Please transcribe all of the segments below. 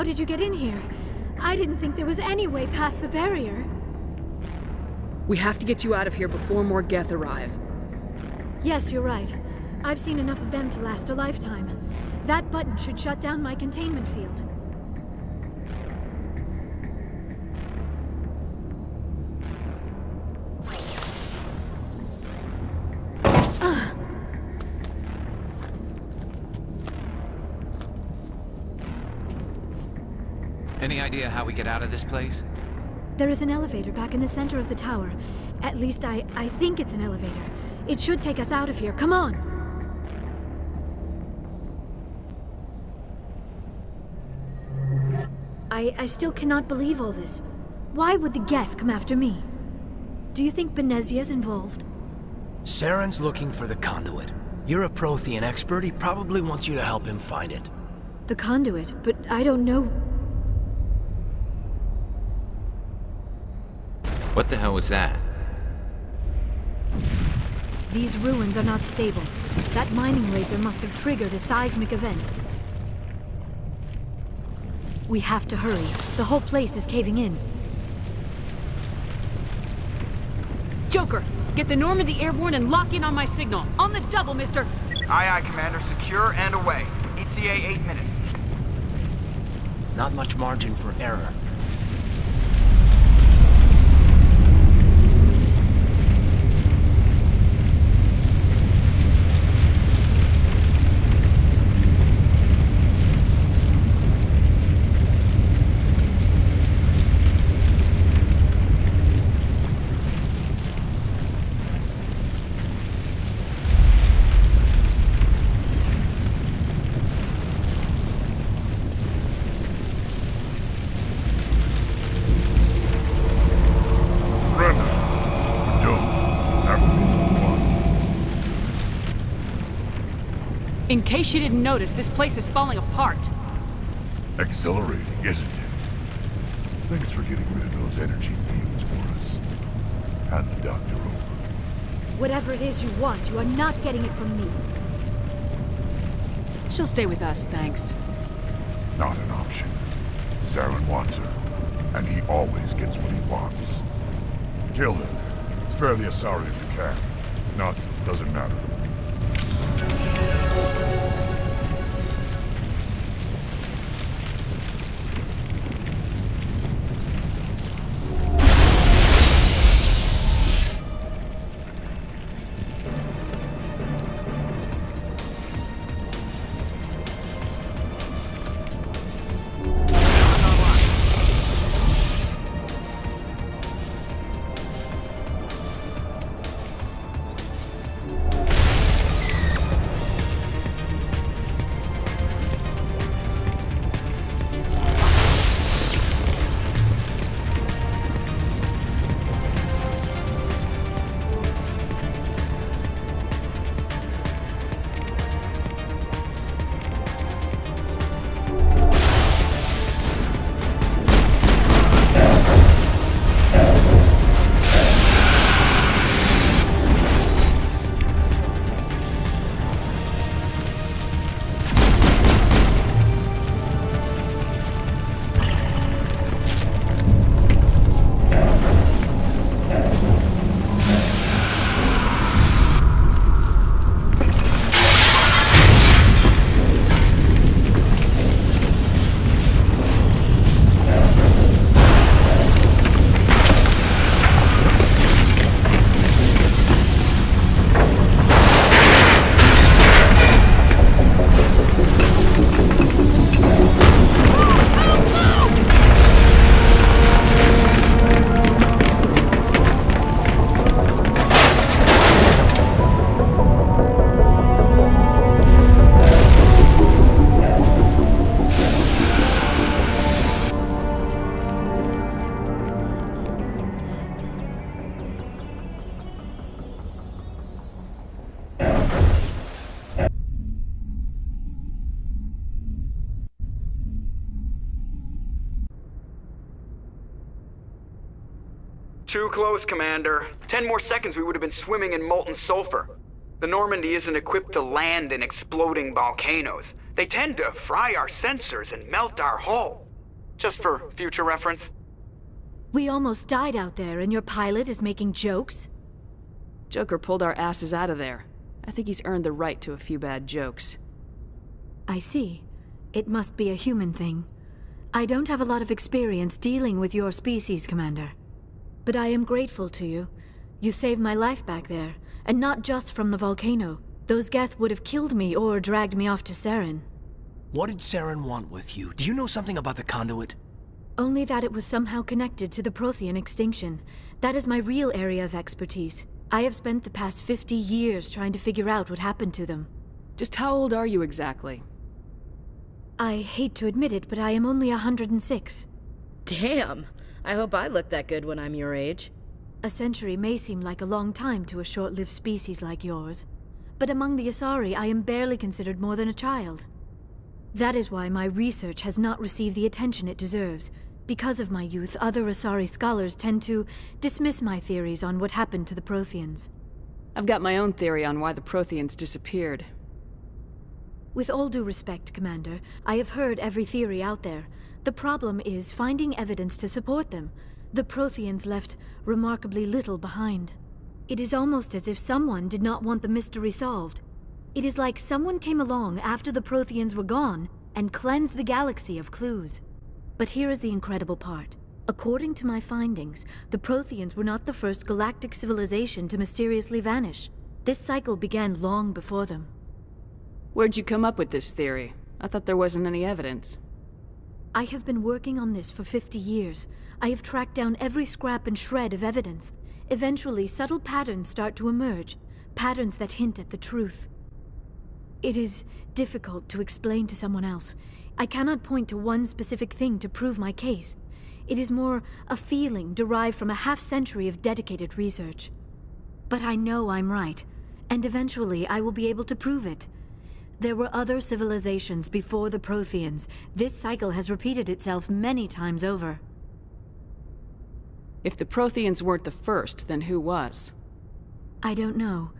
How did you get in here? I didn't think there was any way past the barrier. We have to get you out of here before more Geth arrive. Yes, you're right. I've seen enough of them to last a lifetime. That button should shut down my containment field. Any idea how we get out of this place? There is an elevator back in the center of the tower. At least I think it's an elevator. It should take us out of here. Come on! I still cannot believe all this. Why would the Geth come after me? Do you think Benezia's involved? Saren's looking for the conduit. You're a Prothean expert. He probably wants you to help him find it. The conduit, but I don't know. What the hell was that? These ruins are not stable. That mining laser must have triggered a seismic event. We have to hurry. The whole place is caving in. Joker, get the Normandy airborne and lock in on my signal. On the double, mister! Aye, aye, Commander. Secure and away. ETA 8 minutes. Not much margin for error. In case you didn't notice, this place is falling apart. Exhilarating, isn't it? Thanks for getting rid of those energy fields for us. Hand the doctor over. Whatever it is you want, you are not getting it from me. She'll stay with us, thanks. Not an option. Saren wants her, and he always gets what he wants. Kill him. Spare the Asari if you can. If not, doesn't matter. Too close, Commander. 10 more seconds we would have been swimming in molten sulfur. The Normandy isn't equipped to land in exploding volcanoes. They tend to fry our sensors and melt our hull. just for future reference. We almost died out there, and your pilot is making jokes? Joker pulled our asses out of there. I think he's earned the right to a few bad jokes. I see. It must be a human thing. I don't have a lot of experience dealing with your species, Commander. But I am grateful to you. You saved my life back there, and not just from the volcano. Those Geth would have killed me or dragged me off to Saren. What did Saren want with you? Do you know something about the conduit? Only that it was somehow connected to the Prothean extinction. That is my real area of expertise. I have spent the past 50 years trying to figure out what happened to them. Just how old are you exactly? I hate to admit it, but I am only 106. Damn! I hope I look that good when I'm your age. A century may seem like a long time to a short-lived species like yours, but among the Asari I am barely considered more than a child. That is why my research has not received the attention it deserves. Because of my youth, other Asari scholars tend to dismiss my theories on what happened to the Protheans. I've got my own theory on why the Protheans disappeared. With all due respect, Commander, I have heard every theory out there. The problem is finding evidence to support them. The Protheans left remarkably little behind. It is almost as if someone did not want the mystery solved. It is like someone came along after the Protheans were gone and cleansed the galaxy of clues. But here is the incredible part. According to my findings, the Protheans were not the first galactic civilization to mysteriously vanish. This cycle began long before them. Where'd you come up with this theory? I thought there wasn't any evidence. I have been working on this for 50 years. I have tracked down every scrap and shred of evidence. Eventually, subtle patterns start to emerge, patterns that hint at the truth. It is difficult to explain to someone else. I cannot point to one specific thing to prove my case. It is more a feeling derived from a half-century of dedicated research. But I know I'm right, and eventually I will be able to prove it. There were other civilizations before the Protheans. This cycle has repeated itself many times over. If the Protheans weren't the first, then who was? I don't know.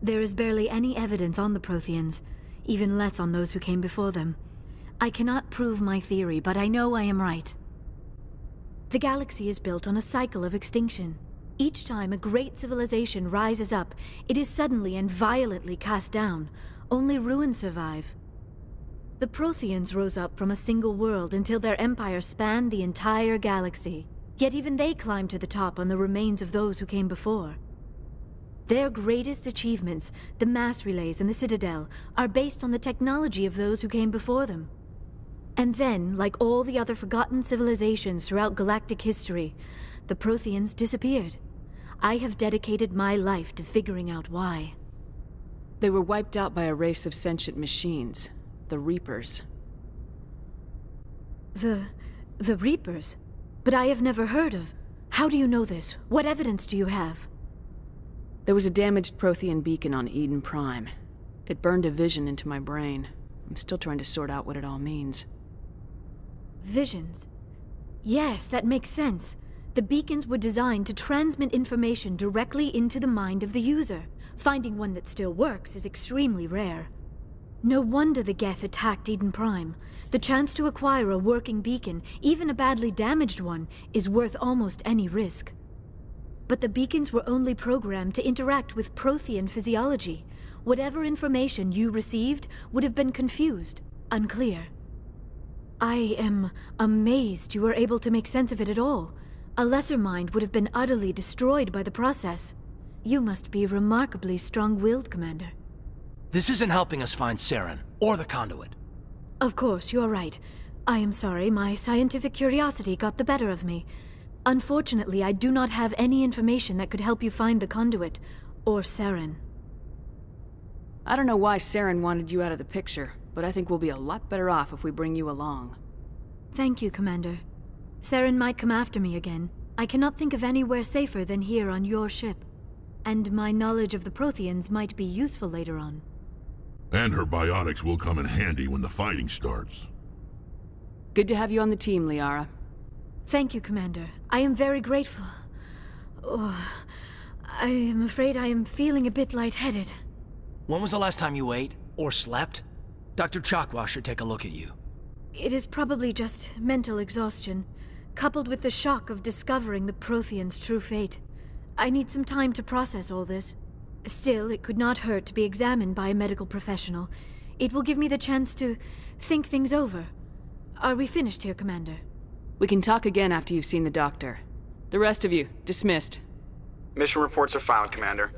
There is barely any evidence on the Protheans, even less on those who came before them. I cannot prove my theory, but I know I am right. The galaxy is built on a cycle of extinction. Each time a great civilization rises up, it is suddenly and violently cast down. Only ruins survive. The Protheans rose up from a single world until their empire spanned the entire galaxy. Yet even they climbed to the top on the remains of those who came before. Their greatest achievements, the mass relays and the Citadel, are based on the technology of those who came before them. And then, like all the other forgotten civilizations throughout galactic history, the Protheans disappeared. I have dedicated my life to figuring out why. They were wiped out by a race of sentient machines, the Reapers. The Reapers? But I have never heard of. How do you know this? What evidence do you have? There was a damaged Prothean beacon on Eden Prime. It burned a vision into my brain. I'm still trying to sort out what it all means. Visions? Yes, that makes sense. The beacons were designed to transmit information directly into the mind of the user. Finding one that still works is extremely rare. No wonder the Geth attacked Eden Prime. The chance to acquire a working beacon, even a badly damaged one, is worth almost any risk. But the beacons were only programmed to interact with Prothean physiology. Whatever information you received would have been confused, unclear. I am amazed you were able to make sense of it at all. A lesser mind would have been utterly destroyed by the process. You must be remarkably strong-willed, Commander. This isn't helping us find Saren, or the conduit. Of course, you're right. I am sorry, my scientific curiosity got the better of me. Unfortunately, I do not have any information that could help you find the conduit, or Saren. I don't know why Saren wanted you out of the picture, but I think we'll be a lot better off if we bring you along. Thank you, Commander. Saren might come after me again. I cannot think of anywhere safer than here on your ship. And my knowledge of the Protheans might be useful later on. And her biotics will come in handy when the fighting starts. Good to have you on the team, Liara. Thank you, Commander. I am very grateful. Oh, I am afraid I am feeling a bit lightheaded. When was the last time you ate, or slept? Dr. Chakwa should take a look at you. It is probably just mental exhaustion, coupled with the shock of discovering the Prothean's true fate. I need some time to process all this. Still, it could not hurt to be examined by a medical professional. It will give me the chance to think things over. Are we finished here, Commander? We can talk again after you've seen the doctor. The rest of you, dismissed. Mission reports are filed, Commander.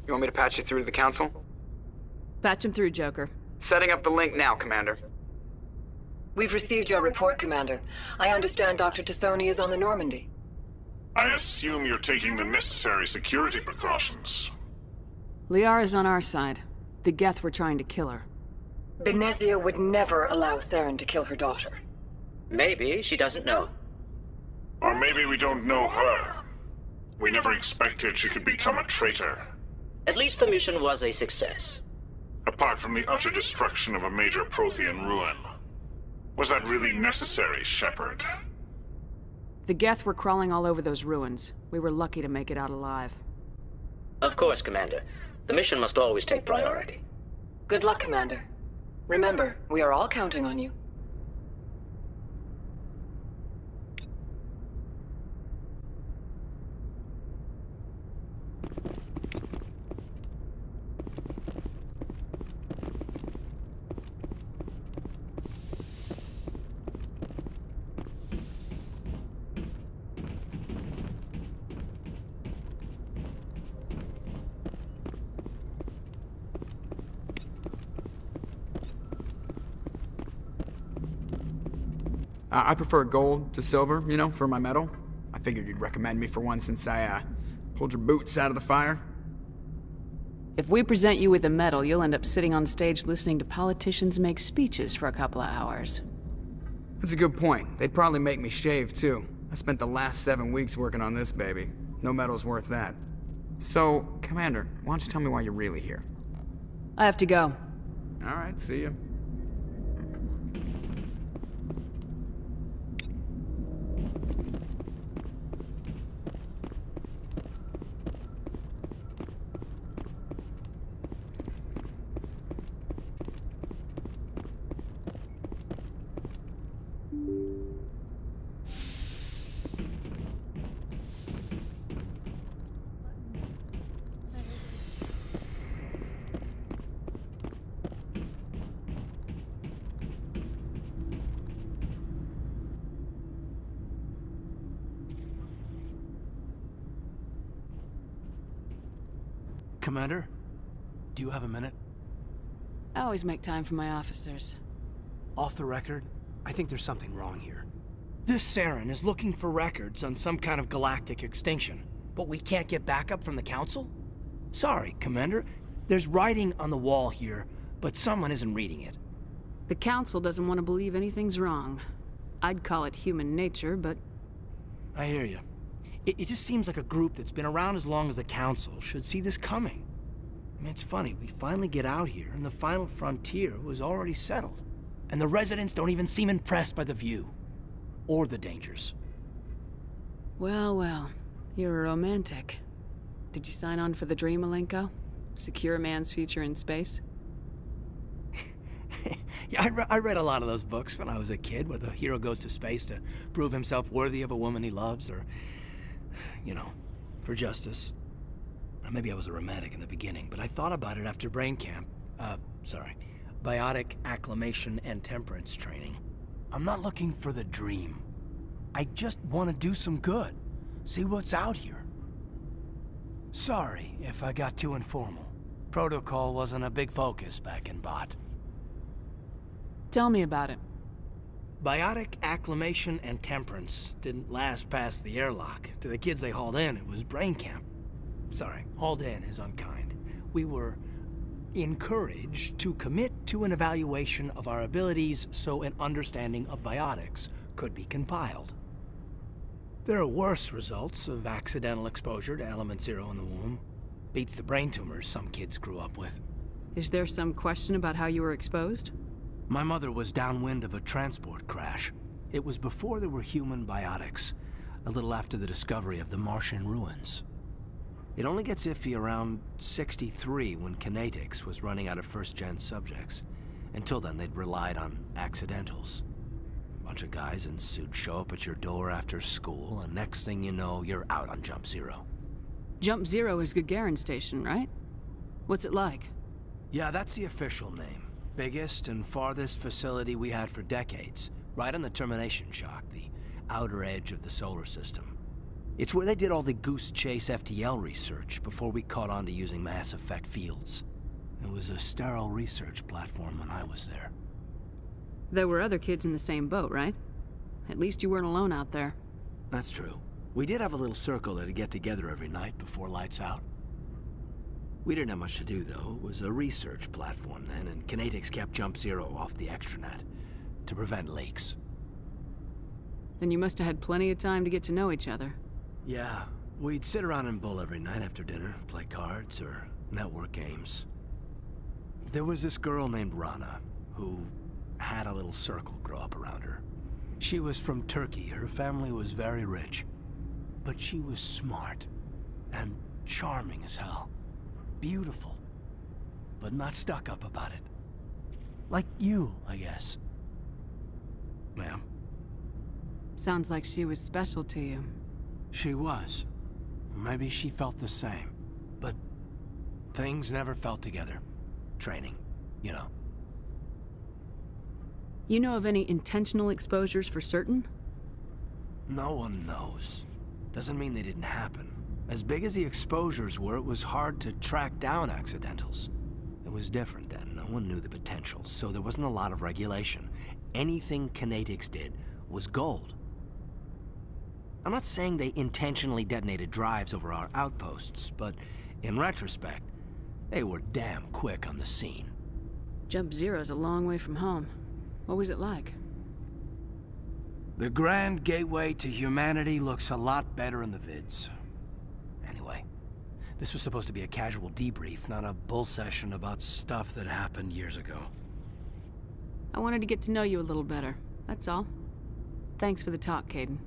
You want me to patch you through to the Council? Patch him through, Joker. Setting up the link now, Commander. We've received your report, Commander. I understand Dr. Tassoni is on the Normandy. I assume you're taking the necessary security precautions. Liara's on our side. The Geth were trying to kill her. Benezia would never allow Theron to kill her daughter. Maybe she doesn't know. Or maybe we don't know her. We never expected she could become a traitor. At least the mission was a success. Apart from the utter destruction of a major Prothean ruin. Was that really necessary, Shepard? The Geth were crawling all over those ruins. We were lucky to make it out alive. Of course, Commander. The mission must always take priority. Good luck, Commander. Remember, we are all counting on you. I prefer gold to silver, you know, for my medal. I figured you'd recommend me for one since I, pulled your boots out of the fire. If we present you with a medal, you'll end up sitting on stage listening to politicians make speeches for a couple of hours. That's a good point. They'd probably make me shave, too. I spent the last 7 weeks working on this baby. No medal's worth that. So, Commander, why don't you tell me why you're really here? I have to go. All right, see ya. Commander, do you have a minute? I always make time for my officers. Off the record, I think there's something wrong here. This Saren is looking for records on some kind of galactic extinction, but we can't get backup from the Council? Sorry, Commander. There's writing on the wall here, but someone isn't reading it. The Council doesn't want to believe anything's wrong. I'd call it human nature, but... I hear you. It just seems like a group that's been around as long as the Council should see this coming. I mean, it's funny, we finally get out here, and the final frontier was already settled. And the residents don't even seem impressed by the view. Or the dangers. Well, well. You're a romantic. Did you sign on for the dream, Malenko? Secure a man's future in space? Yeah, I read a lot of those books when I was a kid, where the hero goes to space to prove himself worthy of a woman he loves, or... you know, for justice. Maybe I was a romantic in the beginning, but I thought about it after brain camp. Biotic acclimation and temperance training. I'm not looking for the dream. I just want to do some good. See what's out here. Sorry if I got too informal. Protocol wasn't a big focus back in Bot. Tell me about it. Biotic acclimation and temperance didn't last past the airlock. To the kids they hauled in, it was brain camp. Sorry, hauled in is unkind. We were encouraged to commit to an evaluation of our abilities so an understanding of biotics could be compiled. There are worse results of accidental exposure to element zero in the womb. Beats the brain tumors some kids grew up with. Is there some question about how you were exposed? My mother was downwind of a transport crash. It was before there were human biotics, a little after the discovery of the Martian ruins. It only gets iffy around 63 when Kinetics was running out of first-gen subjects. Until then, they'd relied on accidentals. Bunch of guys in suits show up at your door after school, and next thing you know, you're out on Jump Zero. Jump Zero is Gagarin Station, right? What's it like? Yeah, that's the official name. Biggest and farthest facility we had for decades. Right on the termination shock, the outer edge of the solar system. It's where they did all the Goose Chase FTL research before we caught on to using mass effect fields. It was a sterile research platform when I was there. There were other kids in the same boat, right? At least you weren't alone out there. That's true. We did have a little circle that'd get together every night before lights out. We didn't have much to do, though. It was a research platform then, and Kinetics kept Jump Zero off the extranet to prevent leaks. Then you must have had plenty of time to get to know each other. Yeah, we'd sit around and bull every night after dinner, play cards or network games. There was this girl named Rana, who had a little circle grow up around her. She was from Turkey. Her family was very rich. But she was smart and charming as hell. Beautiful, but not stuck up about it. Like you, I guess. Ma'am? Sounds like she was special to you. She was. Maybe she felt the same. But things never felt together. Training, you know. You know of any intentional exposures for certain? No one knows. Doesn't mean they didn't happen. As big as the exposures were, it was hard to track down accidentals. It was different then. No one knew the potential, so there wasn't a lot of regulation. Anything Kinetics did was gold. I'm not saying they intentionally detonated drives over our outposts, but in retrospect, they were damn quick on the scene. Jump Zero's a long way from home. What was it like? The grand gateway to humanity looks a lot better in the vids. Anyway, this was supposed to be a casual debrief, not a bull session about stuff that happened years ago. I wanted to get to know you a little better, that's all. Thanks for the talk, Caden.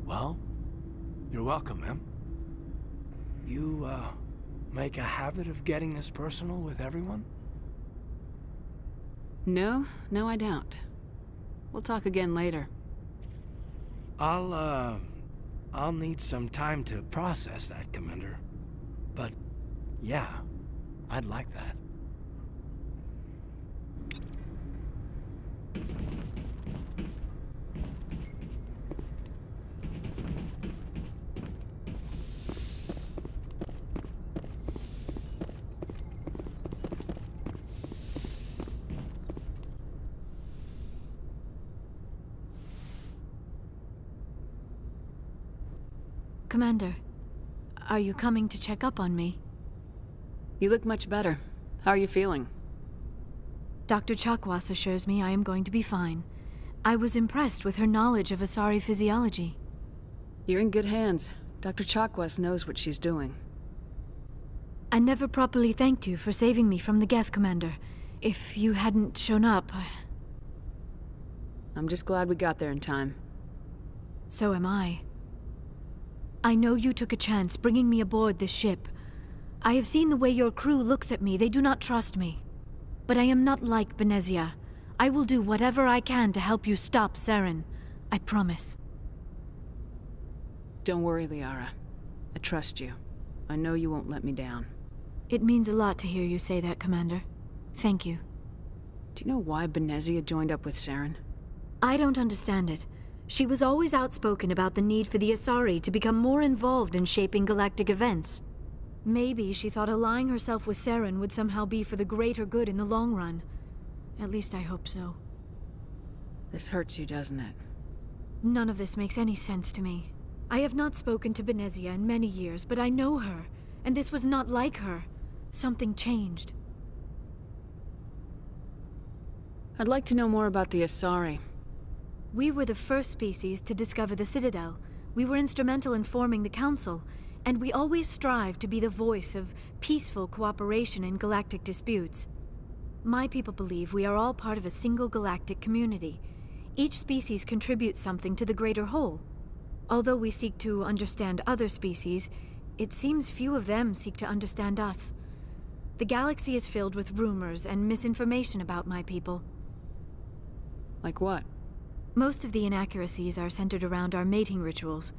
Well, you're welcome, ma'am. You, make a habit of getting this personal with everyone? No, I don't. We'll talk again later. I'll need some time to process that, Commander. But, yeah, I'd like that. Commander, are you coming to check up on me? You look much better. How are you feeling? Dr. Chakwas assures me I am going to be fine. I was impressed with her knowledge of Asari physiology. You're in good hands. Dr. Chakwas knows what she's doing. I never properly thanked you for saving me from the Geth, Commander. If you hadn't shown up, I'm just glad we got there in time. So am I. I know you took a chance bringing me aboard this ship. I have seen the way your crew looks at me. They do not trust me. But I am not like Benezia. I will do whatever I can to help you stop Saren. I promise. Don't worry, Liara. I trust you. I know you won't let me down. It means a lot to hear you say that, Commander. Thank you. Do you know why Benezia joined up with Saren? I don't understand it. She was always outspoken about the need for the Asari to become more involved in shaping galactic events. Maybe she thought allying herself with Saren would somehow be for the greater good in the long run. At least I hope so. This hurts you, doesn't it? None of this makes any sense to me. I have not spoken to Benezia in many years, but I know her, and this was not like her. Something changed. I'd like to know more about the Asari. We were the first species to discover the Citadel. We were instrumental in forming the Council, and we always strive to be the voice of peaceful cooperation in galactic disputes. My people believe we are all part of a single galactic community. Each species contributes something to the greater whole. Although we seek to understand other species, it seems few of them seek to understand us. The galaxy is filled with rumors and misinformation about my people. Like what? Most of the inaccuracies are centered around our mating rituals.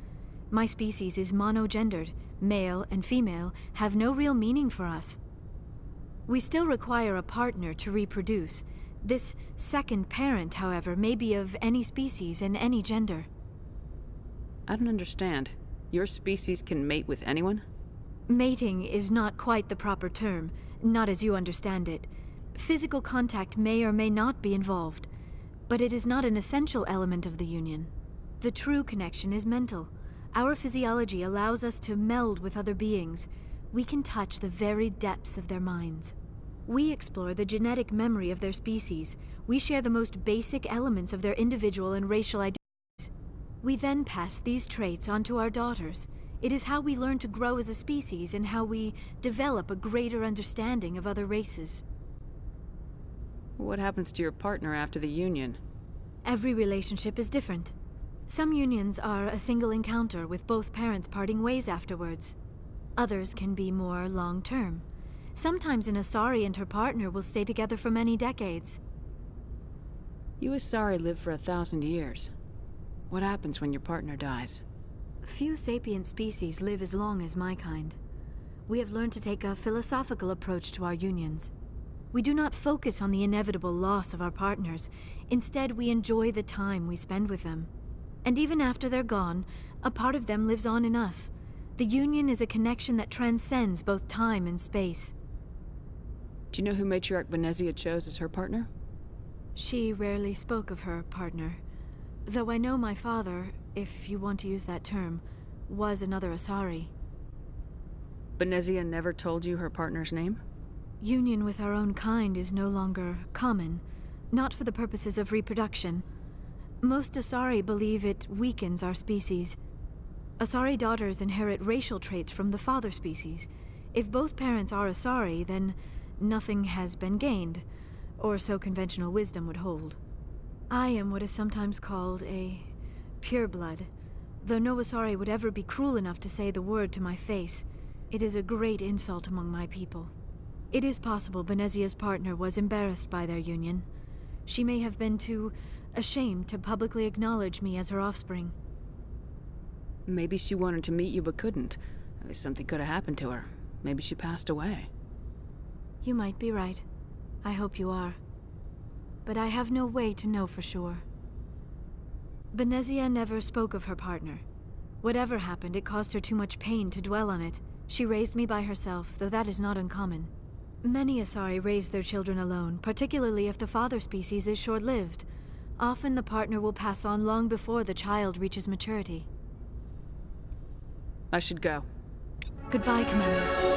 My species is monogendered. Male and female have no real meaning for us. We still require a partner to reproduce. This second parent, however, may be of any species and any gender. I don't understand. Your species can mate with anyone? Mating is not quite the proper term, not as you understand it. Physical contact may or may not be involved, but it is not an essential element of the union. The true connection is mental. Our physiology allows us to meld with other beings. We can touch the very depths of their minds. We explore the genetic memory of their species. We share the most basic elements of their individual and racial identities. We then pass these traits on to our daughters. It is how we learn to grow as a species and how we develop a greater understanding of other races. What happens to your partner after the union? Every relationship is different. Some unions are a single encounter with both parents parting ways afterwards. Others can be more long-term. Sometimes an Asari and her partner will stay together for many decades. You Asari live for 1,000 years. What happens when your partner dies? Few sapient species live as long as my kind. We have learned to take a philosophical approach to our unions. We do not focus on the inevitable loss of our partners. Instead, we enjoy the time we spend with them. And even after they're gone, a part of them lives on in us. The union is a connection that transcends both time and space. Do you know who Matriarch Benezia chose as her partner? She rarely spoke of her partner. Though I know my father, if you want to use that term, was another Asari. Benezia never told you her partner's name? Union with our own kind is no longer common, not for the purposes of reproduction. Most Asari believe it weakens our species. Asari daughters inherit racial traits from the father species. If both parents are Asari, then nothing has been gained, or so conventional wisdom would hold. I am what is sometimes called a pureblood, though no Asari would ever be cruel enough to say the word to my face. It is a great insult among my people. It is possible Benezia's partner was embarrassed by their union. She may have been too ashamed to publicly acknowledge me as her offspring. Maybe she wanted to meet you but couldn't. Something could have happened to her. Maybe she passed away. You might be right. I hope you are. But I have no way to know for sure. Benezia never spoke of her partner. Whatever happened, it caused her too much pain to dwell on it. She raised me by herself, though that is not uncommon. Many Asari raise their children alone, particularly if the father species is short-lived. Often the partner will pass on long before the child reaches maturity. I should go. Goodbye, Commander.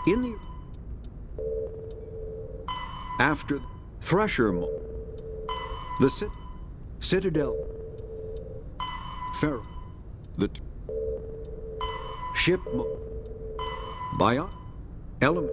In the after Thresher, the Citadel, Pharaoh, the ship, Bion, Element.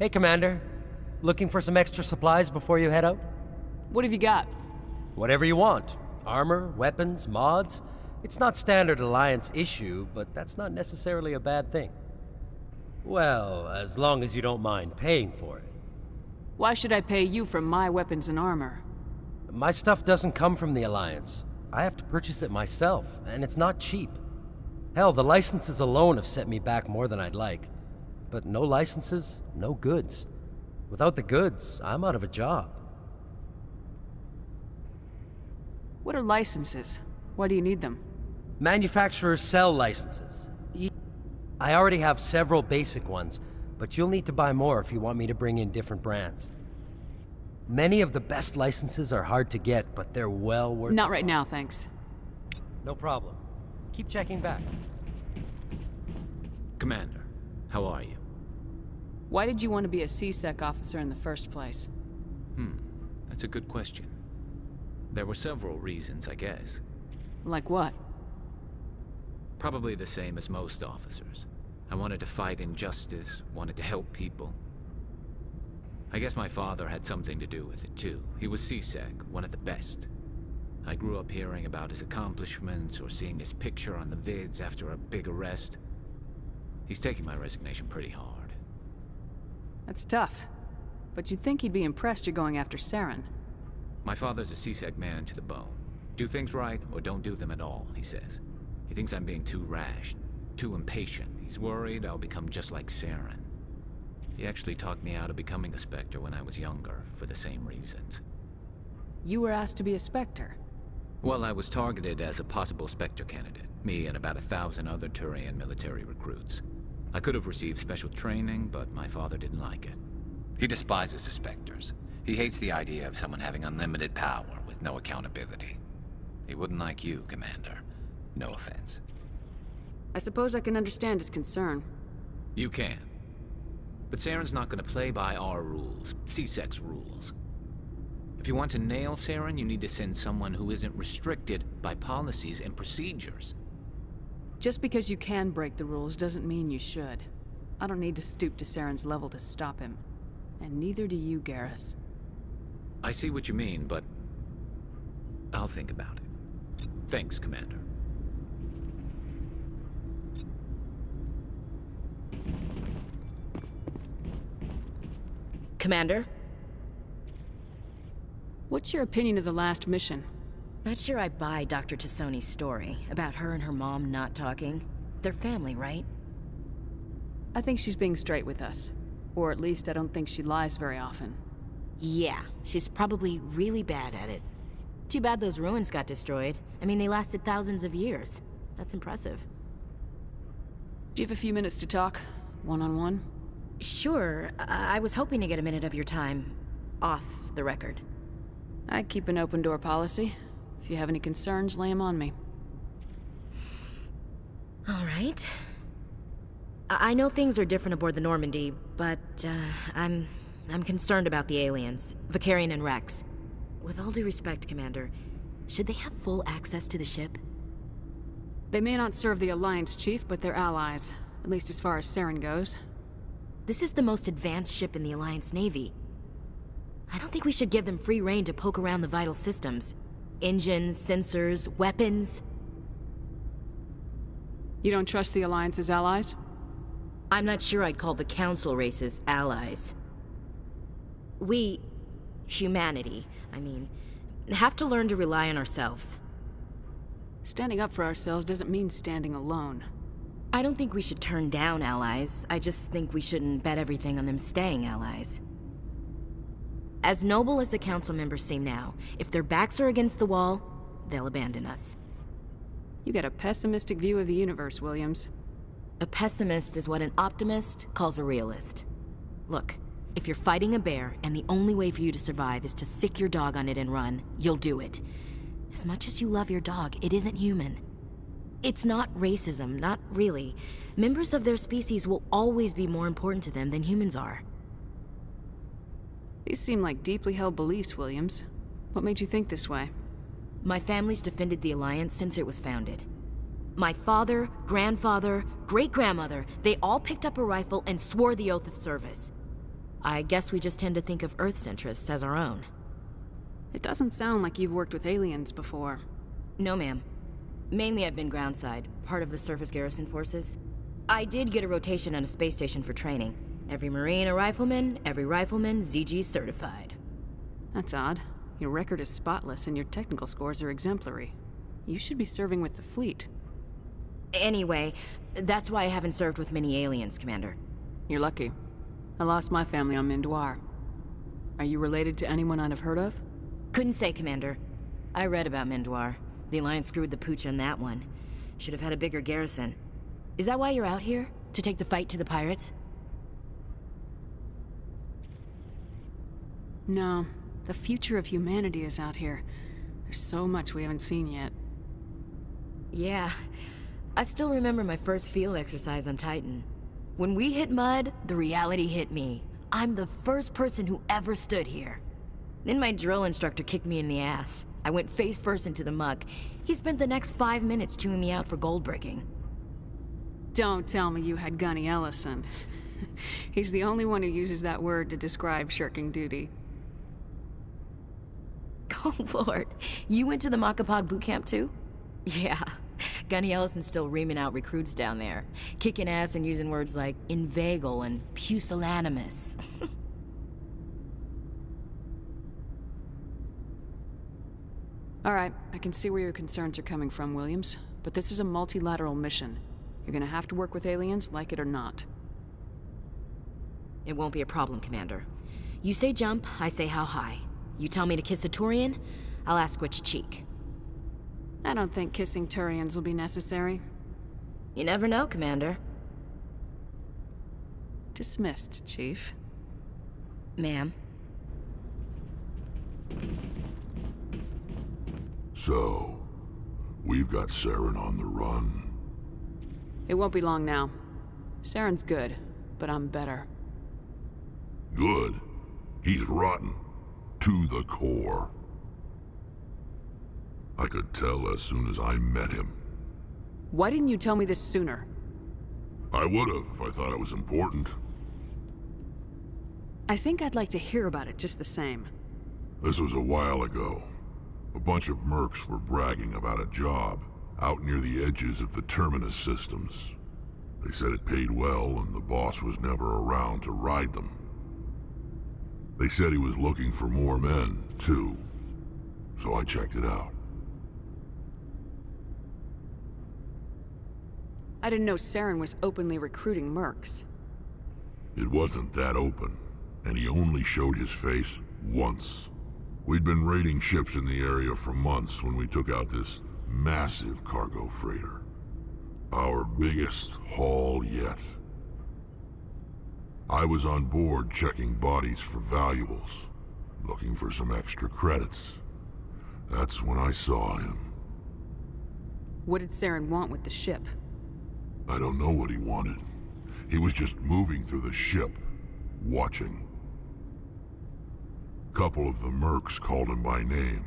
Hey, Commander. Looking for some extra supplies before you head out? What have you got? Whatever you want. Armor, weapons, mods. It's not standard Alliance issue, but that's not necessarily a bad thing. Well, as long as you don't mind paying for it. Why should I pay you for my weapons and armor? My stuff doesn't come from the Alliance. I have to purchase it myself, and it's not cheap. Hell, the licenses alone have set me back more than I'd like. But no licenses, no goods. Without the goods, I'm out of a job. What are licenses? Why do you need them? Manufacturers sell licenses. I already have several basic ones, but you'll need to buy more if you want me to bring in different brands. Many of the best licenses are hard to get, but they're well worth... Not right now, thanks. No problem. Keep checking back. Commander, how are you? Why did you want to be a CSEC officer in the first place? That's a good question. There were several reasons, I guess. Like what? Probably the same as most officers. I wanted to fight injustice, wanted to help people. I guess my father had something to do with it too. He was CSEC, one of the best. I grew up hearing about his accomplishments or seeing his picture on the vids after a big arrest. He's taking my resignation pretty hard. That's tough. But you'd think he'd be impressed you're going after Saren. My father's a CSEC man to the bone. Do things right or don't do them at all, he says. He thinks I'm being too rash, too impatient. He's worried I'll become just like Saren. He actually talked me out of becoming a Spectre when I was younger, for the same reasons. You were asked to be a Spectre? Well, I was targeted as a possible Spectre candidate. Me and about 1,000 other Turian military recruits. I could have received special training, but my father didn't like it. He despises the Spectres. He hates the idea of someone having unlimited power with no accountability. He wouldn't like you, Commander. No offense. I suppose I can understand his concern. You can. But Saren's not going to play by our rules, CSEC's rules. If you want to nail Saren, you need to send someone who isn't restricted by policies and procedures. Just because you can break the rules doesn't mean you should. I don't need to stoop to Saren's level to stop him. And neither do you, Garrus. I see what you mean, but I'll think about it. Thanks, Commander. Commander? What's your opinion of the last mission? Not sure I buy Dr. Tassoni's story about her and her mom not talking. They're family, right? I think she's being straight with us. Or at least I don't think she lies very often. Yeah, she's probably really bad at it. Too bad those ruins got destroyed. I mean, they lasted thousands of years. That's impressive. Do you have a few minutes to talk? One-on-one? Sure. I was hoping to get a minute of your time. Off the record. I keep an open door policy. If you have any concerns, lay them on me. All right. I know things are different aboard the Normandy, but I'm concerned about the aliens, Vicarian and Rex. With all due respect, Commander, should they have full access to the ship? They may not serve the Alliance, Chief, but they're allies. At least as far as Saren goes. This is the most advanced ship in the Alliance Navy. I don't think we should give them free rein to poke around the vital systems. Engines, sensors, weapons. You don't trust the Alliance's allies? I'm not sure I'd call the Council races allies. We, humanity, I mean, have to learn to rely on ourselves. Standing up for ourselves doesn't mean standing alone. I don't think we should turn down allies. I just think we shouldn't bet everything on them staying allies. As noble as the Council members seem now, if their backs are against the wall, they'll abandon us. You got a pessimistic view of the universe, Williams. A pessimist is what an optimist calls a realist. Look, if you're fighting a bear and the only way for you to survive is to sick your dog on it and run, you'll do it. As much as you love your dog, it isn't human. It's not racism, not really. Members of their species will always be more important to them than humans are. These seem like deeply held beliefs, Williams. What made you think this way? My family's defended the Alliance since it was founded. My father, grandfather, great-grandmother, they all picked up a rifle and swore the oath of service. I guess we just tend to think of Earth's interests as our own. It doesn't sound like you've worked with aliens before. No, ma'am. Mainly I've been groundside, part of the surface garrison forces. I did get a rotation on a space station for training. Every Marine a rifleman, every rifleman ZG certified. That's odd. Your record is spotless and your technical scores are exemplary. You should be serving with the fleet. Anyway, that's why I haven't served with many aliens, Commander. You're lucky. I lost my family on Mindoir. Are you related to anyone I'd have heard of? Couldn't say, Commander. I read about Mindoir. The Alliance screwed the pooch on that one. Should have had a bigger garrison. Is that why you're out here? To take the fight to the pirates? No. The future of humanity is out here. There's so much we haven't seen yet. Yeah. I still remember my first field exercise on Titan. When we hit mud, the reality hit me. I'm the first person who ever stood here. Then my drill instructor kicked me in the ass. I went face first into the muck. He spent the next 5 minutes chewing me out for gold breaking. Don't tell me you had Gunny Ellison. He's the only one who uses that word to describe shirking duty. Oh, Lord. You went to the Makapog boot camp, too? Yeah. Gunny Ellison's still reaming out recruits down there. Kicking ass and using words like inveigle and pusillanimous. All right, I can see where your concerns are coming from, Williams. But this is a multilateral mission. You're gonna have to work with aliens, like it or not. It won't be a problem, Commander. You say jump, I say how high. You tell me to kiss a Turian, I'll ask which cheek. I don't think kissing Turians will be necessary. You never know, Commander. Dismissed, Chief. Ma'am. So, we've got Saren on the run. It won't be long now. Saren's good, but I'm better. Good? He's rotten. To the core. I could tell as soon as I met him. Why didn't you tell me this sooner? I would've if I thought it was important. I think I'd like to hear about it just the same. This was a while ago. A bunch of mercs were bragging about a job out near the edges of the Terminus systems. They said it paid well and the boss was never around to ride them. They said he was looking for more men, too. So I checked it out. I didn't know Saren was openly recruiting mercs. It wasn't that open, and he only showed his face once. We'd been raiding ships in the area for months when we took out this massive cargo freighter. Our biggest haul yet. I was on board checking bodies for valuables, looking for some extra credits. That's when I saw him. What did Saren want with the ship? I don't know what he wanted. He was just moving through the ship, watching. Couple of the mercs called him by name,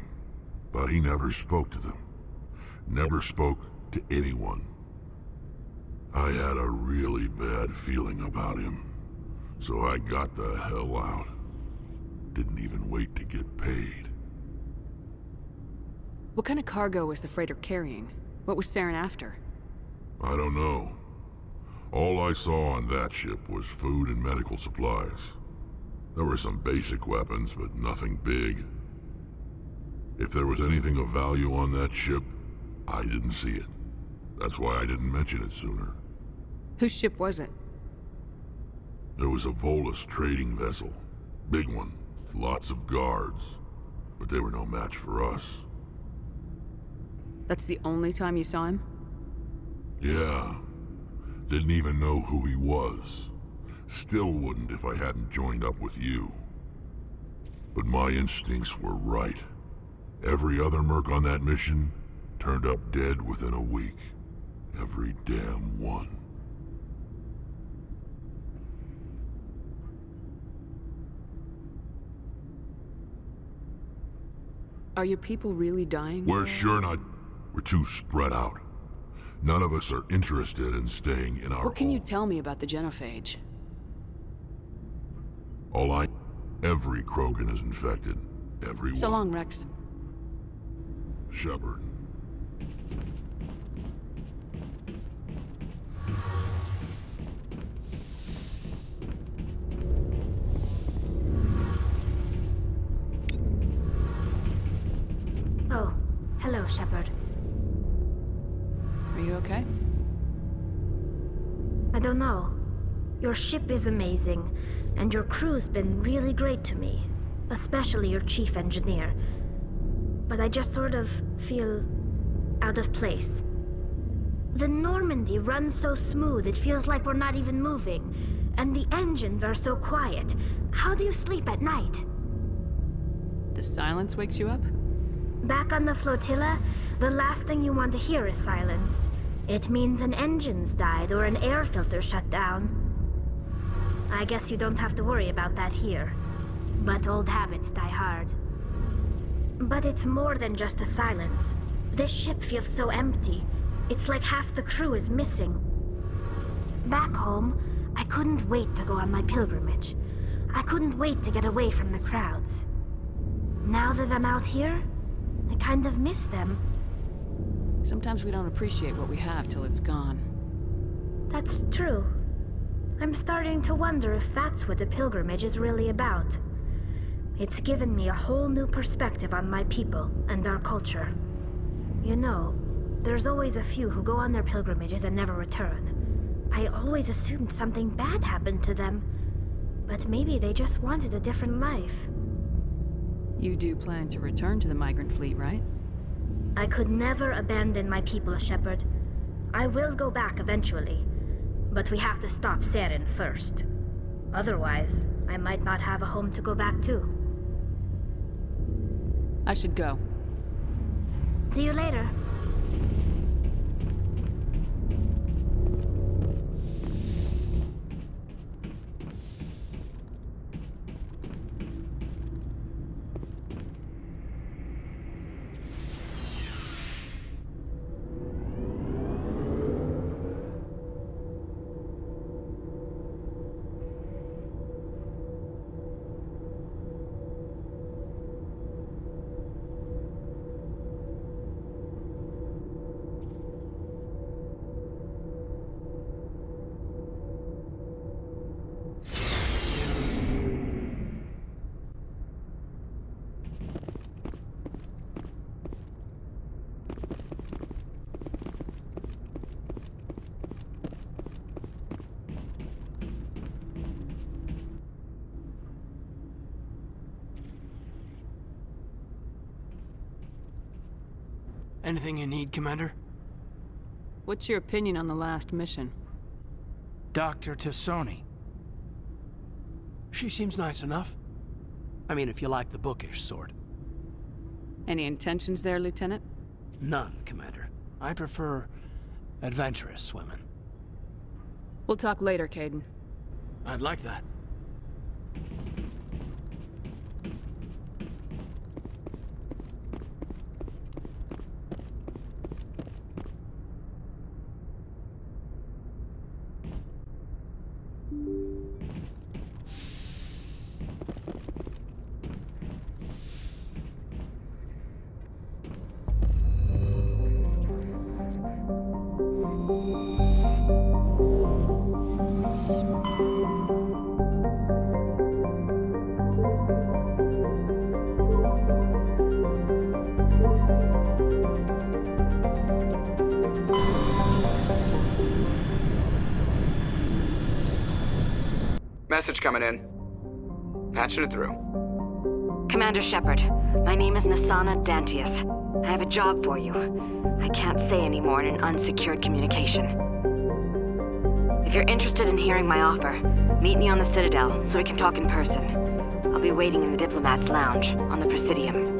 but he never spoke to them. Never spoke to anyone. I had a really bad feeling about him. So I got the hell out. Didn't even wait to get paid. What kind of cargo was the freighter carrying? What was Saren after? I don't know. All I saw on that ship was food and medical supplies. There were some basic weapons, but nothing big. If there was anything of value on that ship, I didn't see it. That's why I didn't mention it sooner. Whose ship was it? There was a Volus trading vessel. Big one. Lots of guards. But they were no match for us. That's the only time you saw him? Yeah. Didn't even know who he was. Still wouldn't if I hadn't joined up with you. But my instincts were right. Every other merc on that mission turned up dead within a week. Every damn one. Are your people really dying? We're sure not. We're too spread out. None of us are interested in staying in our What can you home. tell me about the genophage? Every Krogan is infected. Everyone. So long, Rex. Shepard. Oh, hello, Shepard. Are you okay? I don't know. Your ship is amazing, and your crew's been really great to me. Especially your chief engineer. But I just sort of feel out of place. The Normandy runs so smooth it feels like we're not even moving. And the engines are so quiet. How do you sleep at night? The silence wakes you up? Back on the flotilla, the last thing you want to hear is silence. It means an engine's died or an air filter shut down. I guess you don't have to worry about that here. But old habits die hard. But it's more than just the silence. This ship feels so empty. It's like half the crew is missing. Back home, I couldn't wait to go on my pilgrimage. I couldn't wait to get away from the crowds. Now that I'm out here, I kind of miss them. Sometimes we don't appreciate what we have till it's gone. That's true. I'm starting to wonder if that's what the pilgrimage is really about. It's given me a whole new perspective on my people and our culture. You know, there's always a few who go on their pilgrimages and never return. I always assumed something bad happened to them. But maybe they just wanted a different life. You do plan to return to the migrant fleet, right? I could never abandon my people, Shepard. I will go back eventually. But we have to stop Saren first. Otherwise, I might not have a home to go back to. I should go. See you later. Anything you need, Commander? What's your opinion on the last mission? Dr. Tassoni. She seems nice enough. I mean, if you like the bookish sort. Any intentions there, Lieutenant? None, Commander. I prefer adventurous women. We'll talk later, Caden. I'd like that. Message coming in. Patching it through. Commander Shepard, my name is Nasana Dantius. I have a job for you. I can't say anymore in an unsecured communication. If you're interested in hearing my offer, meet me on the Citadel so we can talk in person. I'll be waiting in the Diplomat's Lounge on the Presidium.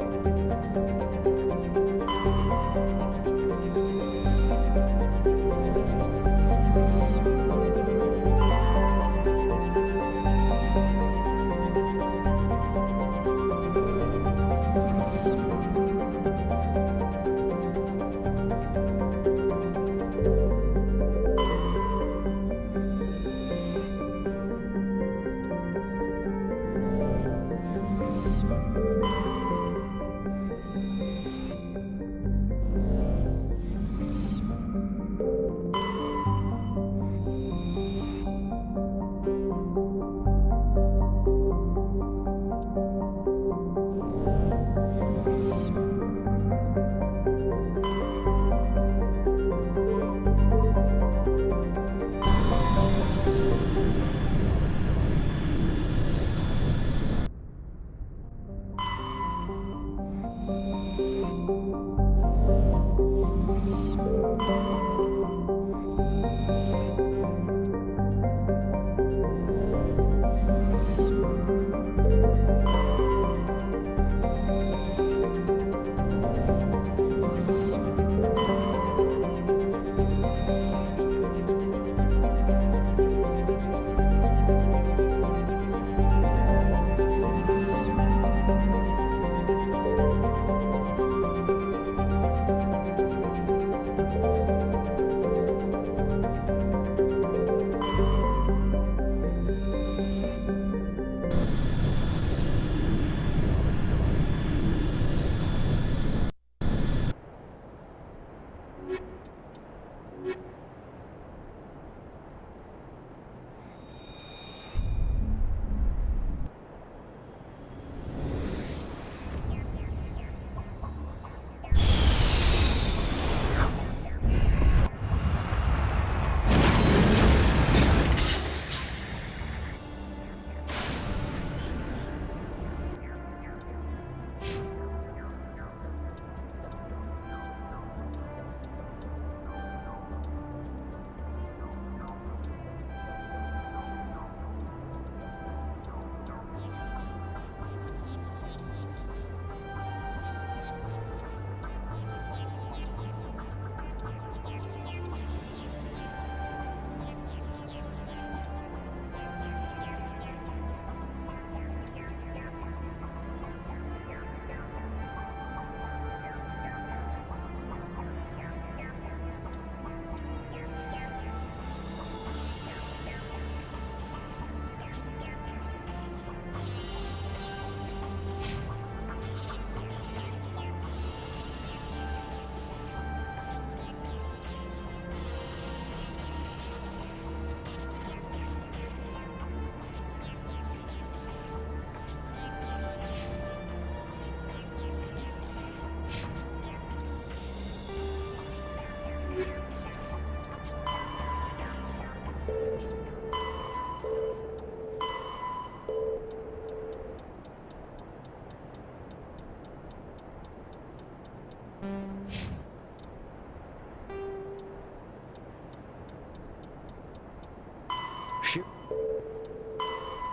Ship.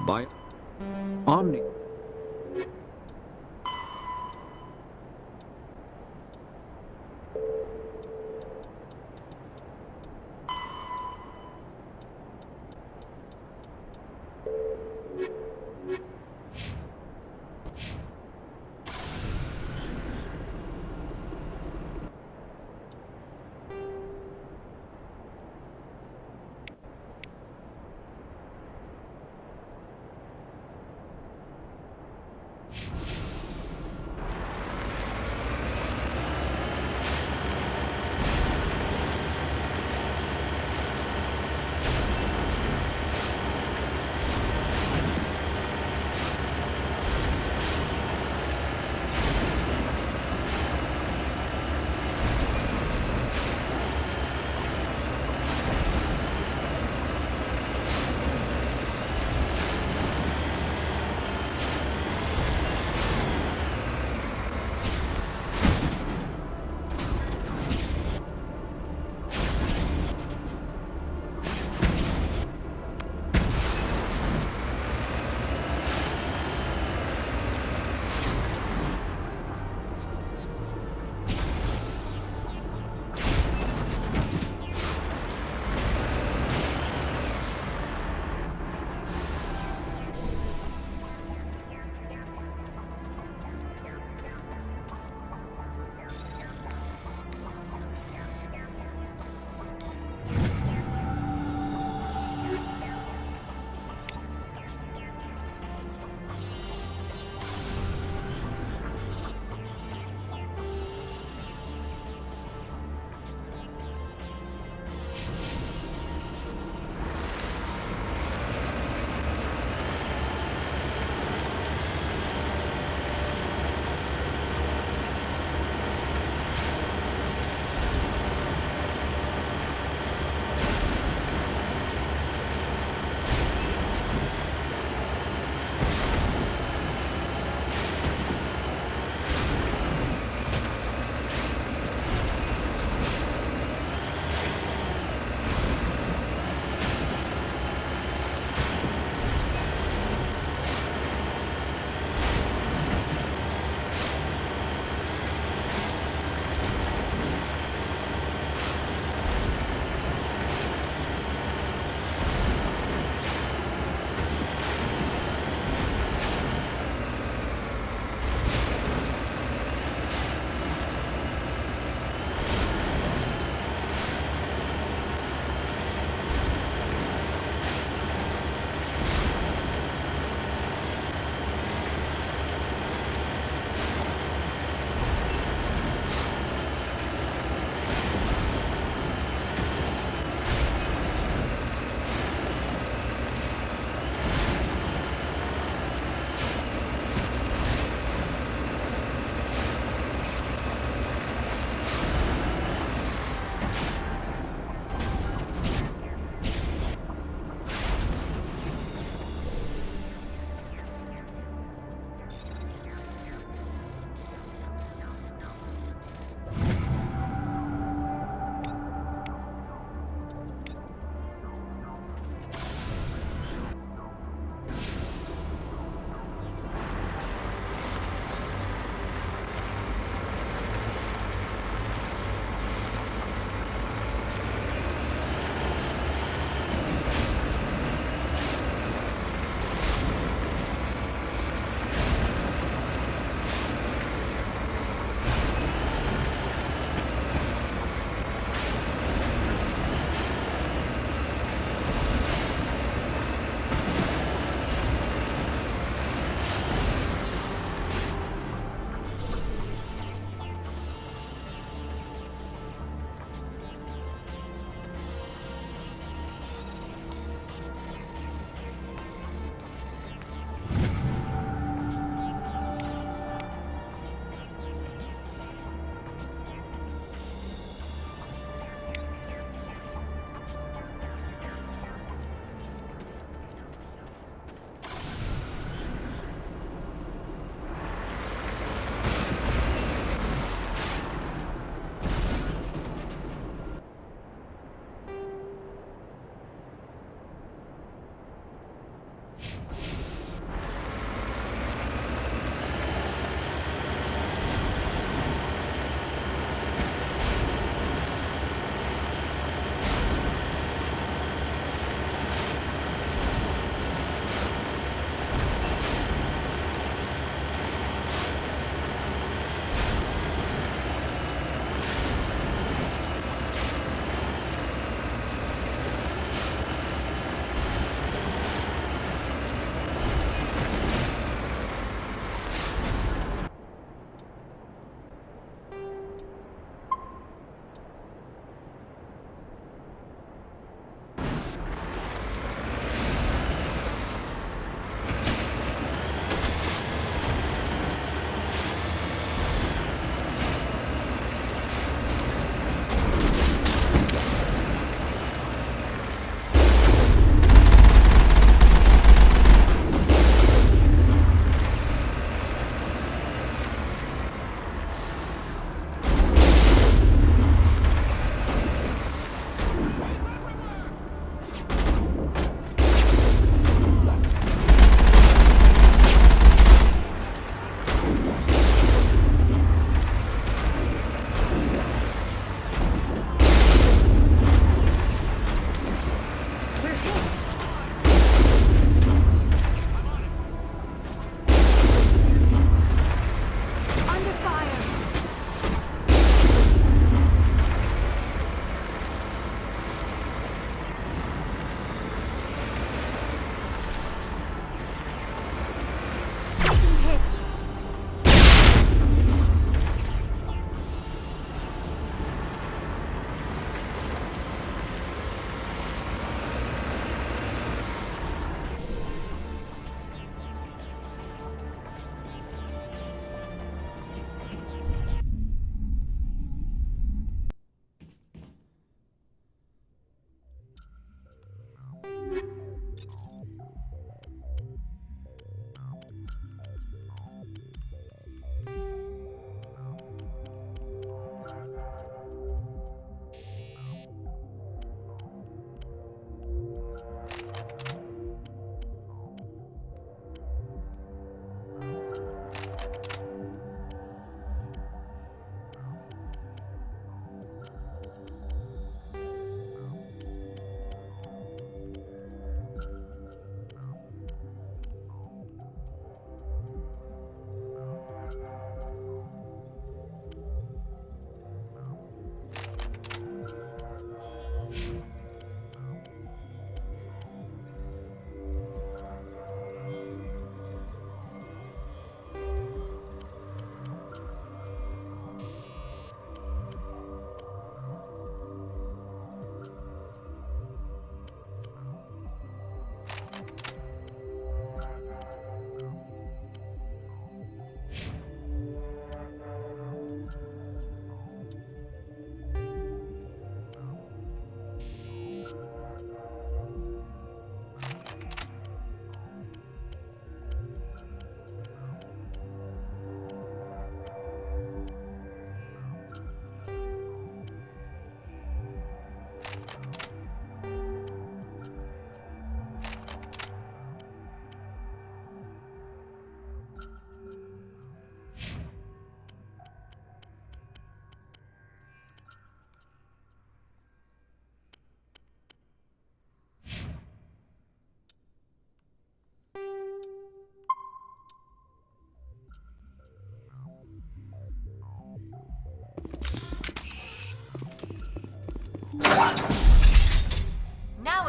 By Omni.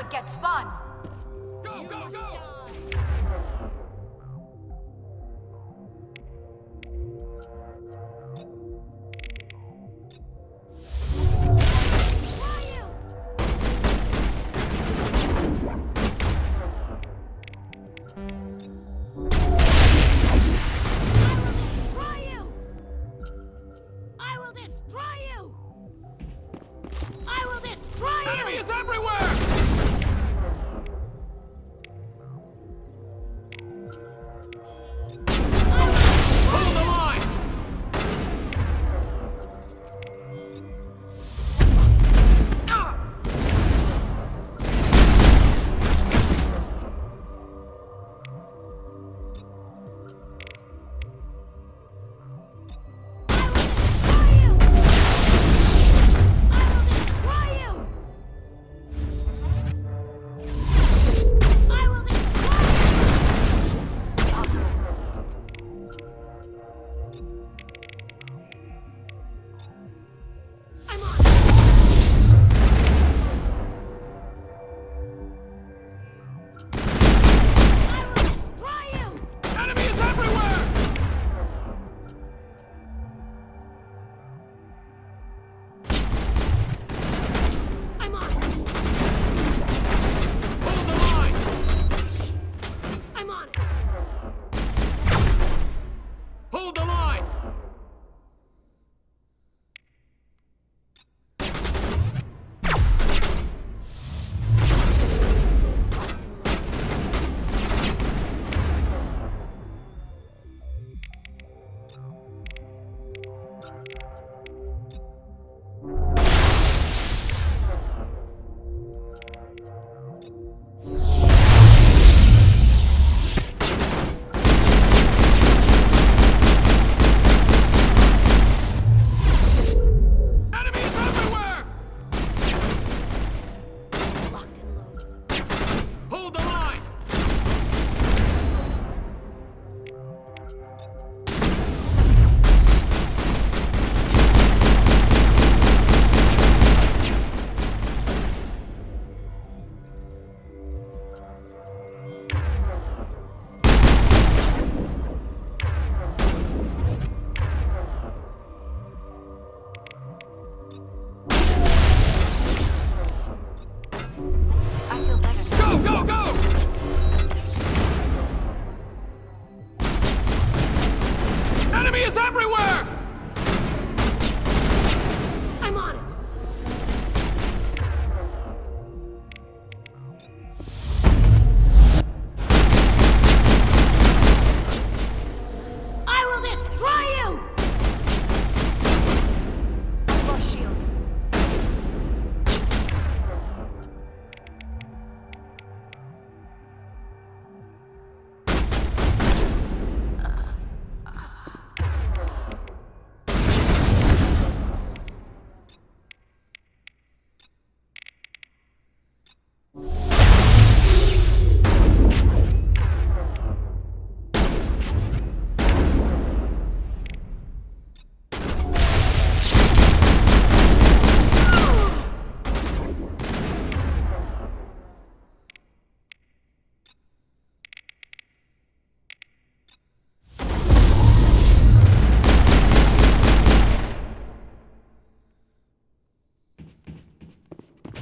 it gets fun! Go, go, go! Enemy is everywhere! Hold the line! Enemy is everywhere! I'm on! Hold the line! I'm on it! Hold the line! Enemy is everywhere! Locked and loaded. Hold the line! I feel better. Go, go, go! Enemy is everywhere! I'm on it! I will destroy you! I've lost shields.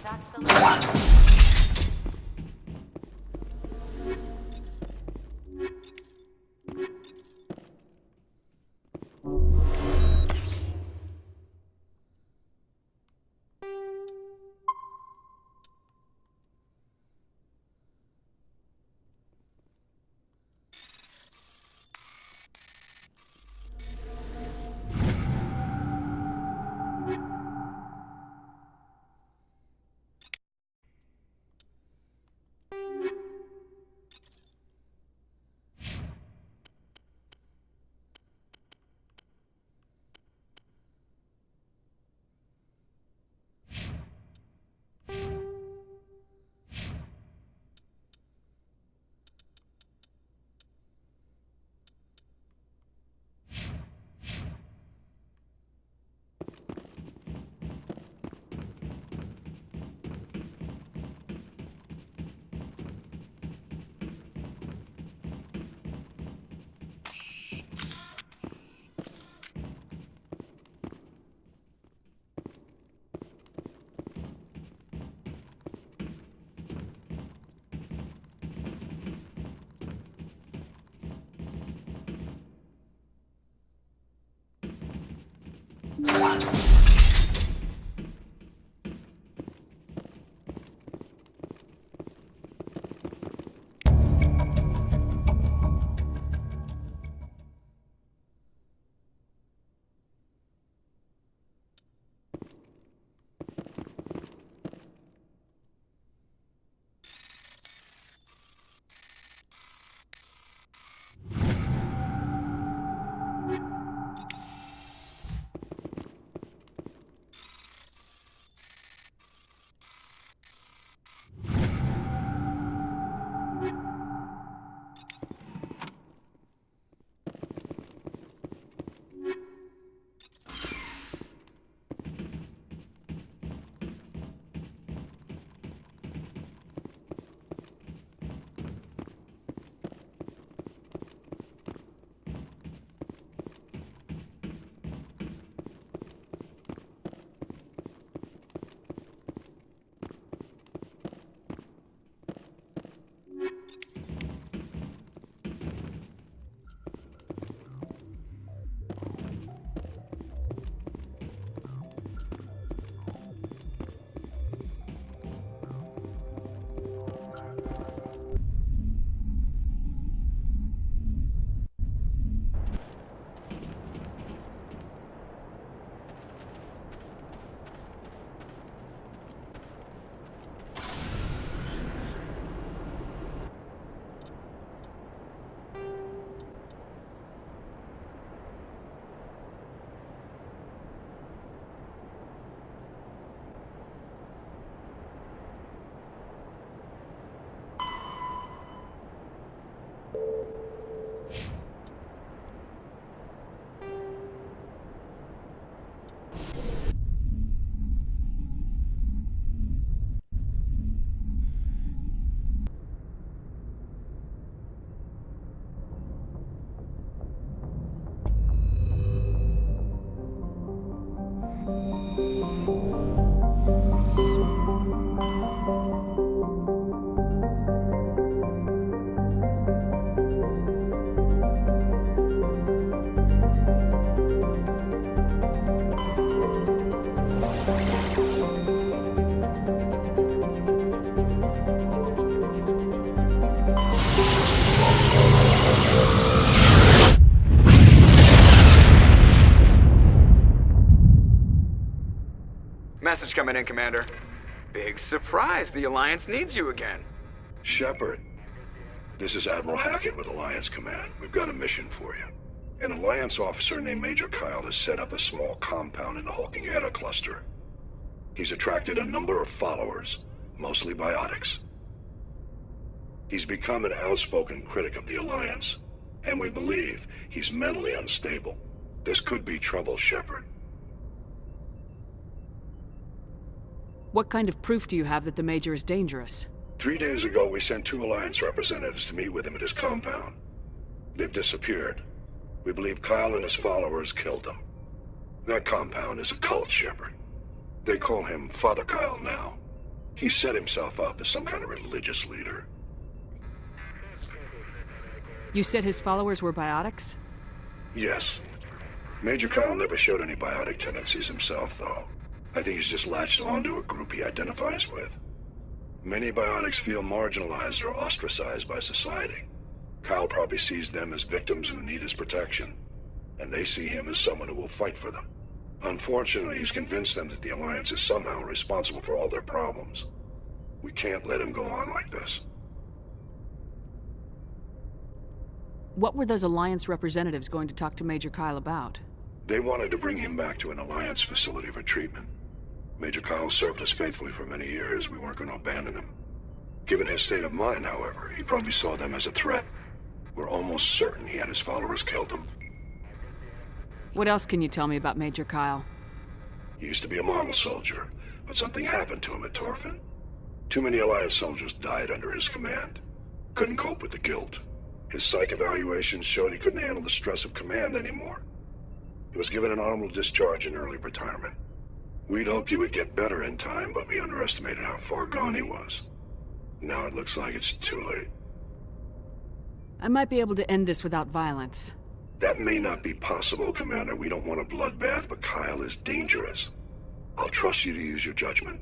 That's the limit. Message coming in, Commander. Big surprise, the Alliance needs you again. Shepard, this is Admiral Hackett with Alliance Command. We've got a mission for you. An Alliance officer named Major Kyle has set up a small compound in the Hulking Eta cluster. He's attracted a number of followers, mostly biotics. He's become an outspoken critic of the Alliance, and we believe he's mentally unstable. This could be trouble, Shepard. What kind of proof do you have that the Major is dangerous? 3 days ago, we sent 2 Alliance representatives to meet with him at his compound. They've disappeared. We believe Kyle and his followers killed them. That compound is a cult, Shepard. They call him Father Kyle now. He set himself up as some kind of religious leader. You said his followers were biotics? Yes. Major Kyle never showed any biotic tendencies himself, though. I think he's just latched onto a group he identifies with. Many biotics feel marginalized or ostracized by society. Kyle probably sees them as victims who need his protection, and they see him as someone who will fight for them. Unfortunately, he's convinced them that the Alliance is somehow responsible for all their problems. We can't let him go on like this. What were those Alliance representatives going to talk to Major Kyle about? They wanted to bring him back to an Alliance facility for treatment. Major Kyle served us faithfully for many years. We weren't going to abandon him. Given his state of mind, however, he probably saw them as a threat. We're almost certain he had his followers killed him. What else can you tell me about Major Kyle? He used to be a model soldier, but something happened to him at Torfin. Too many Alliance soldiers died under his command. Couldn't cope with the guilt. His psych evaluations showed he couldn't handle the stress of command anymore. He was given an honorable discharge in early retirement. We'd hoped he would get better in time, but we underestimated how far gone he was. Now it looks like it's too late. I might be able to end this without violence. That may not be possible, Commander. We don't want a bloodbath, but Kyle is dangerous. I'll trust you to use your judgment.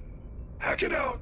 Hack it out.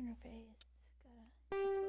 interface. Gotta equip that.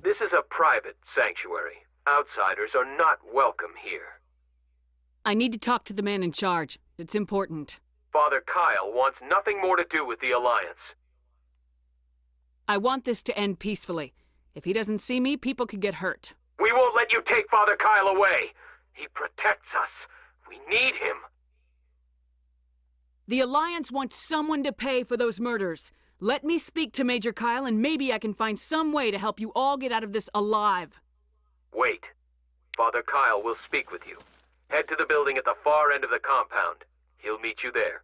This is a private sanctuary. Outsiders are not welcome here. I need to talk to the man in charge. It's important. Father Kyle wants nothing more to do with the Alliance. I want this to end peacefully. If he doesn't see me, people could get hurt. We won't let you take Father Kyle away. He protects us. We need him. The Alliance wants someone to pay for those murders. Let me speak to Major Kyle, and maybe I can find some way to help you all get out of this alive. Wait. Father Kyle will speak with you. Head to the building at the far end of the compound. He'll meet you there.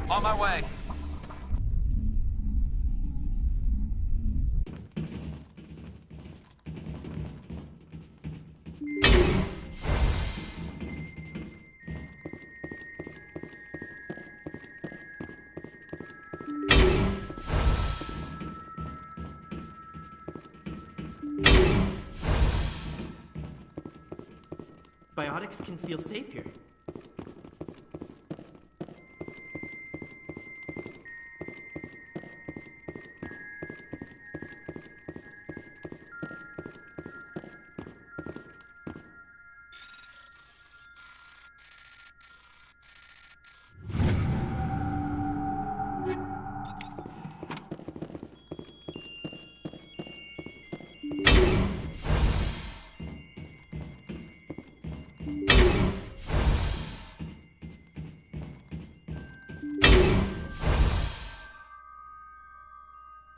On my way. Biotics can feel safe here.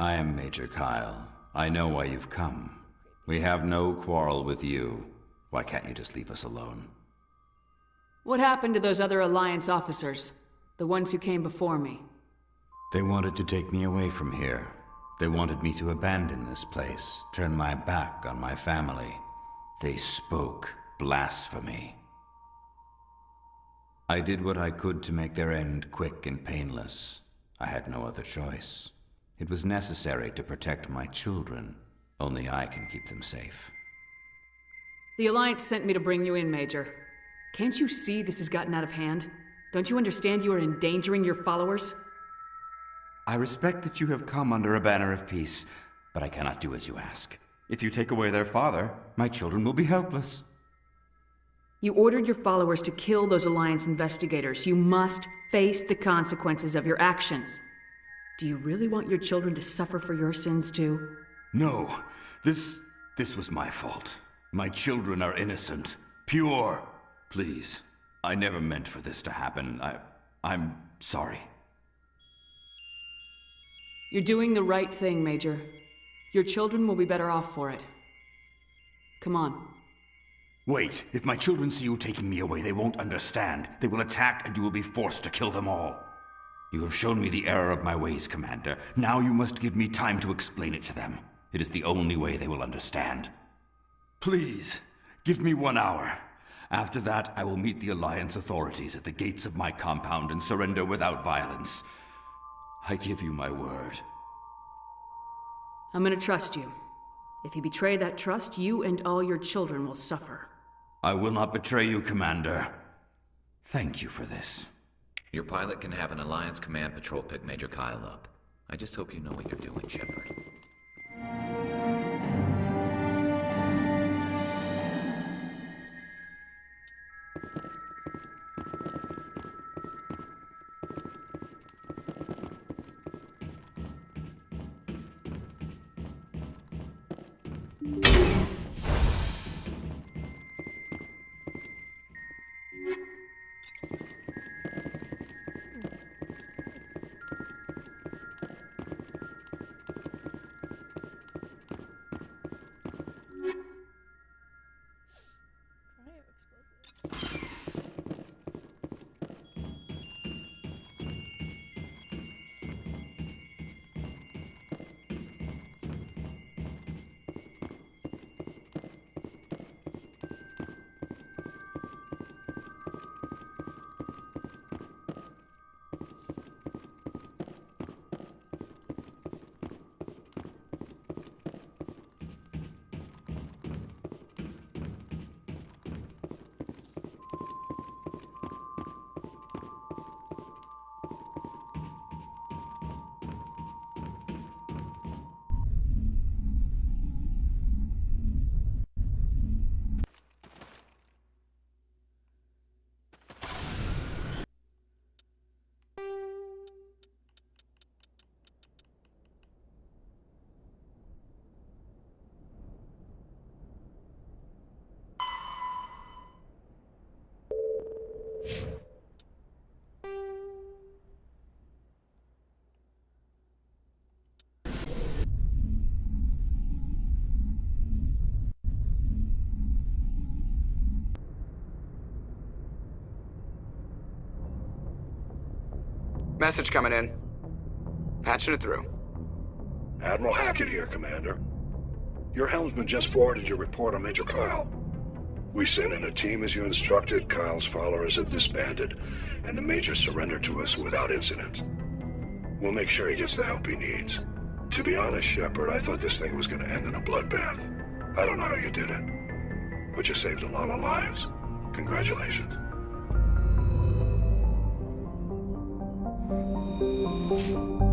I am Major Kyle. I know why you've come. We have no quarrel with you. Why can't you just leave us alone? What happened to those other Alliance officers? The ones who came before me? They wanted to take me away from here. They wanted me to abandon this place, turn my back on my family. They spoke blasphemy. I did what I could to make their end quick and painless. I had no other choice. It was necessary to protect my children. Only I can keep them safe. The Alliance sent me to bring you in, Major. Can't you see this has gotten out of hand? Don't you understand you are endangering your followers? I respect that you have come under a banner of peace, but I cannot do as you ask. If you take away their father, my children will be helpless. You ordered your followers to kill those Alliance investigators. You must face the consequences of your actions. Do you really want your children to suffer for your sins too? No, this was my fault. My children are innocent. Pure. Please. I never meant for this to happen. I'm sorry. You're doing the right thing, Major. Your children will be better off for it. Come on. Wait. If my children see you taking me away, they won't understand. They will attack and you will be forced to kill them all. You have shown me the error of my ways, Commander. Now you must give me time to explain it to them. It is the only way they will understand. Please, give me 1 hour. After that, I will meet the Alliance authorities at the gates of my compound and surrender without violence. I give you my word. I'm gonna trust you. If you betray that trust, you and all your children will suffer. I will not betray you, Commander. Thank you for this. Your pilot can have an Alliance Command Patrol pick Major Kyle up. I just hope you know what you're doing, Shepard. Message coming in. Patching it through. Admiral Hackett here, Commander. Your helmsman just forwarded your report on Major Kyle. We sent in a team as you instructed. Kyle's followers have disbanded, and the Major surrendered to us without incident. We'll make sure he gets the help he needs. To be honest, Shepard, I thought this thing was gonna end in a bloodbath. I don't know how you did it, but you saved a lot of lives. Congratulations. Thank you.